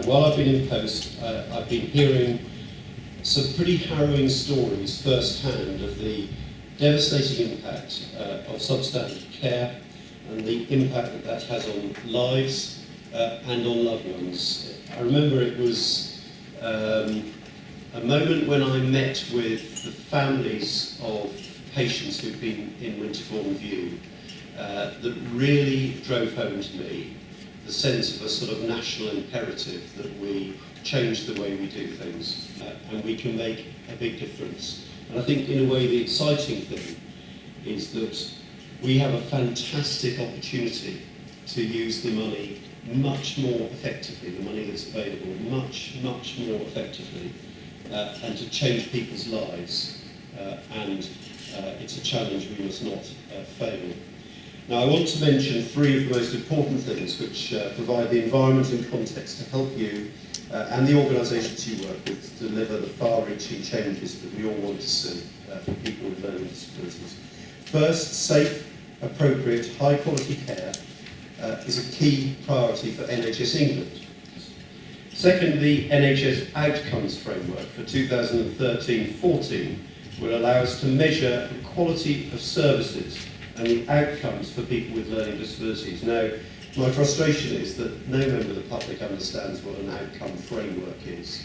While I've been in post, I've been hearing some pretty harrowing stories firsthand of the devastating impact of substandard care and the impact that that has on lives and on loved ones. I remember it was a moment when I met with the families of patients who've been in Winterbourne View that really drove home to me the sense of a sort of national imperative that we change the way we do things and we can make a big difference. And I think in a way the exciting thing is that we have a fantastic opportunity to use the money much more effectively, the money that's available much more effectively, and to change people's lives. It's a challenge we must not fail. Now I want to mention three of the most important things which provide the environment and context to help you and the organisations you work with to deliver the far-reaching changes that we all want to see for people with learning disabilities. First, safe, appropriate, high-quality care is a key priority for NHS England. Second, the NHS Outcomes Framework for 2013-14 will allow us to measure the quality of services and the outcomes for people with learning disabilities. Now, my frustration is that no member of the public understands what an outcome framework is.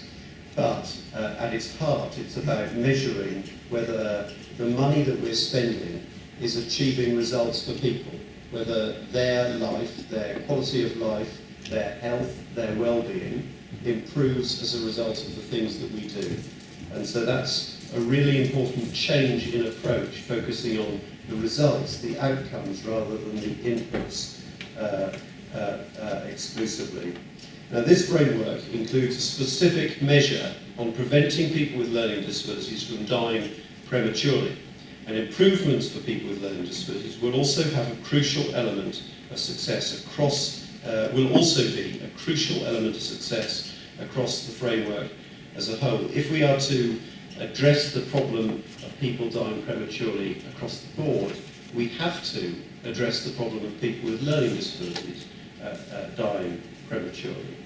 But at its heart, it's about measuring whether the money that we're spending is achieving results for people, whether their life, their quality of life, their health, their well-being improves as a result of the things that we do. And so that's a really important change in approach, focusing on the results, the outcomes, rather than the inputs exclusively. Now, this framework includes a specific measure on preventing people with learning disabilities from dying prematurely. And improvements for people with learning disabilities will also have a crucial element of success across, will also be a crucial element of success across the framework as a whole. If we are to address the problem of people dying prematurely across the board, we have to address the problem of people with learning disabilities dying prematurely.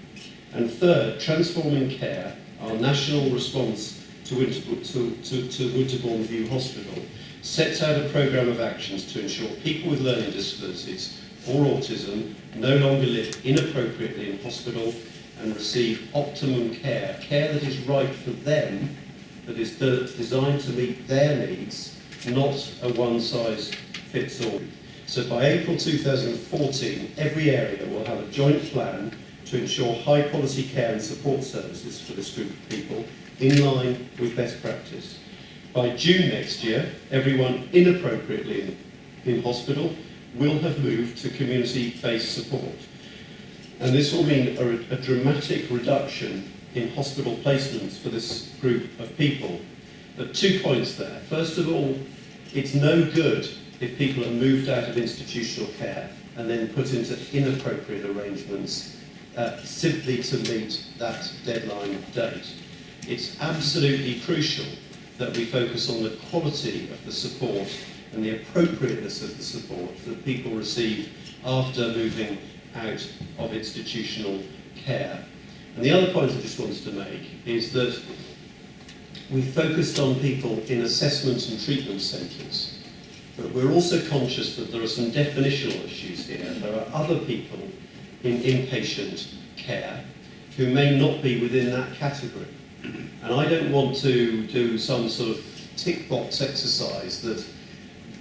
And third, transforming care, our national response to Winterbourne View Hospital, sets out a programme of actions to ensure people with learning disabilities or autism no longer live inappropriately in hospital and receive optimum care, care that is right for them, that is designed to meet their needs, not a one-size-fits-all. So by April 2014, every area will have a joint plan to ensure high-quality care and support services for this group of people in line with best practice. By June next year, everyone inappropriately in hospital will have moved to community-based support. And this will mean a dramatic reduction in hospital placements for this group of people. But 2 points there. First of all, it's no good if people are moved out of institutional care and then put into inappropriate arrangements simply to meet that deadline date. It's absolutely crucial that we focus on the quality of the support and the appropriateness of the support that people receive after moving out of institutional care. And the other point I just wanted to make is that we focused on people in assessment and treatment centres, but we're also conscious that there are some definitional issues here. There are other people in inpatient care who may not be within that category. And I don't want to do some sort of tick box exercise that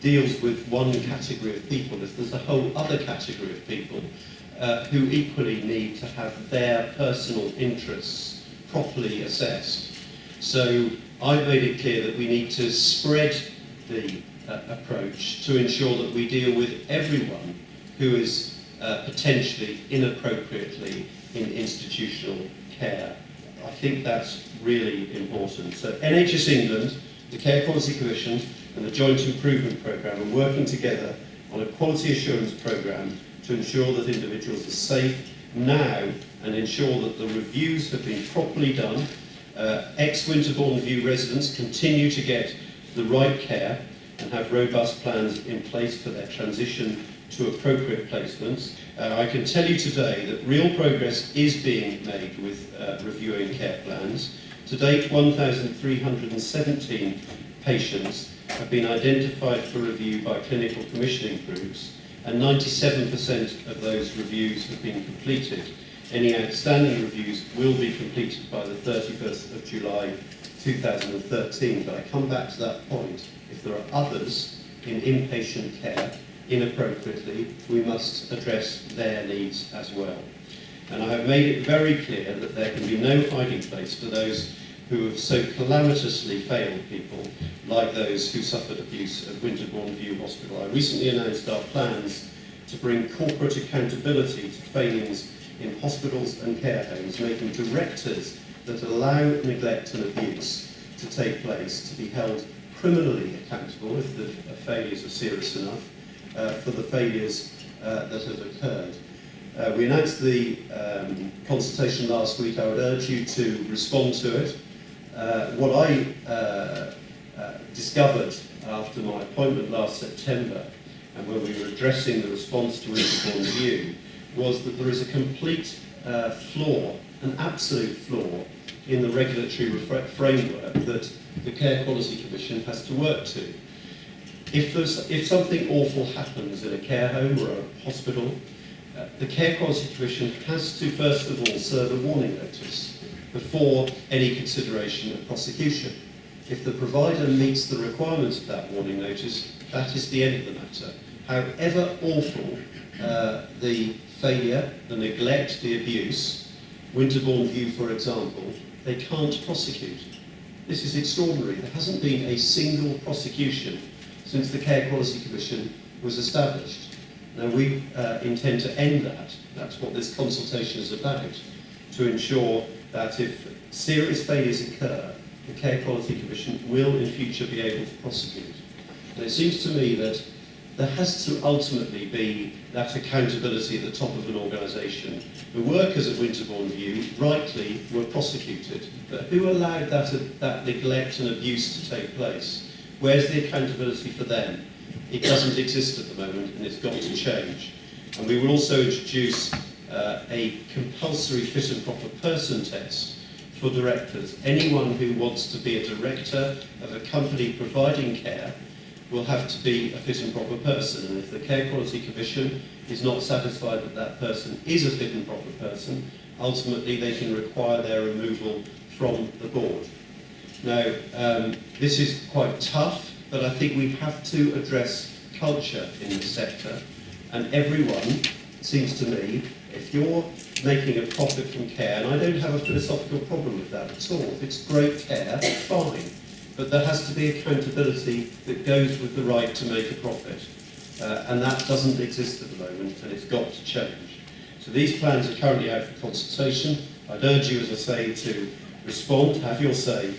deals with one category of people if there's a whole other category of people who equally need to have their personal interests properly assessed. So I've made it clear that we need to spread the approach to ensure that we deal with everyone who is potentially inappropriately in institutional care. I think that's really important. So NHS England, the Care Quality Commission and the Joint Improvement Programme are working together on a quality assurance programme to ensure that individuals are safe now and ensure that the reviews have been properly done. Ex-Winterbourne View residents continue to get the right care and have robust plans in place for their transition to appropriate placements. I can tell you today that real progress is being made with reviewing care plans. To date, 1,317 patients have been identified for review by clinical commissioning groups, and 97% of those reviews have been completed. Any outstanding reviews will be completed by the 31st of July 2013, but I come back to that point. If there are others in inpatient care inappropriately, we must address their needs as well. And I have made it very clear that there can be no hiding place for those who have so calamitously failed people, like those who suffered abuse at Winterbourne View Hospital. I recently announced our plans to bring corporate accountability to failings in hospitals and care homes, making directors that allow neglect and abuse to take place to be held criminally accountable if the failures are serious enough for the failures that have occurred. We announced the consultation last week. I would urge you to respond to it. What I discovered after my appointment last September, and when we were addressing the response to Winterbourne View, was that there is a complete flaw, an absolute flaw, in the regulatory framework that the Care Quality Commission has to work to. If something awful happens in a care home or a hospital, the Care Quality Commission has to first of all serve a warning notice before any consideration of prosecution. If the provider meets the requirements of that warning notice, that is the end of the matter. However awful the failure, the neglect, the abuse, Winterbourne View, for example, they can't prosecute. This is extraordinary. There hasn't been a single prosecution since the Care Quality Commission was established. Now we intend to end that. That's what this consultation is about, to ensure that if serious failures occur, the Care Quality Commission will in future be able to prosecute. And it seems to me that there has to ultimately be that accountability at the top of an organisation. The workers at Winterbourne View rightly were prosecuted, but who allowed that neglect and abuse to take place? Where's the accountability for them? It doesn't exist at the moment, and it's got to change. And we will also introduce a compulsory fit and proper person test for directors. Anyone who wants to be a director of a company providing care will have to be a fit and proper person, and if the Care Quality Commission is not satisfied that that person is a fit and proper person, ultimately they can require their removal from the board. Now, this is quite tough, but I think we have to address culture in the sector, and everyone, it seems to me, if you're making a profit from care, and I don't have a philosophical problem with that at all, if it's great care, fine. But there has to be accountability that goes with the right to make a profit. And that doesn't exist at the moment, and it's got to change. So these plans are currently out for consultation. I'd urge you, as I say, to respond, have your say,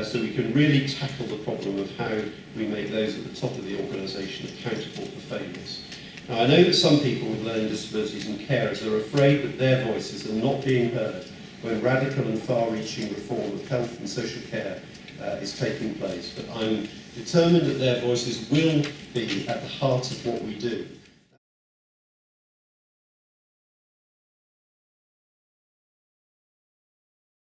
so we can really tackle the problem of how we make those at the top of the organisation accountable for failures. Now, I know that some people with learning disabilities and carers are afraid that their voices are not being heard when radical and far-reaching reform of health and social care is taking place, but I'm determined that their voices will be at the heart of what we do.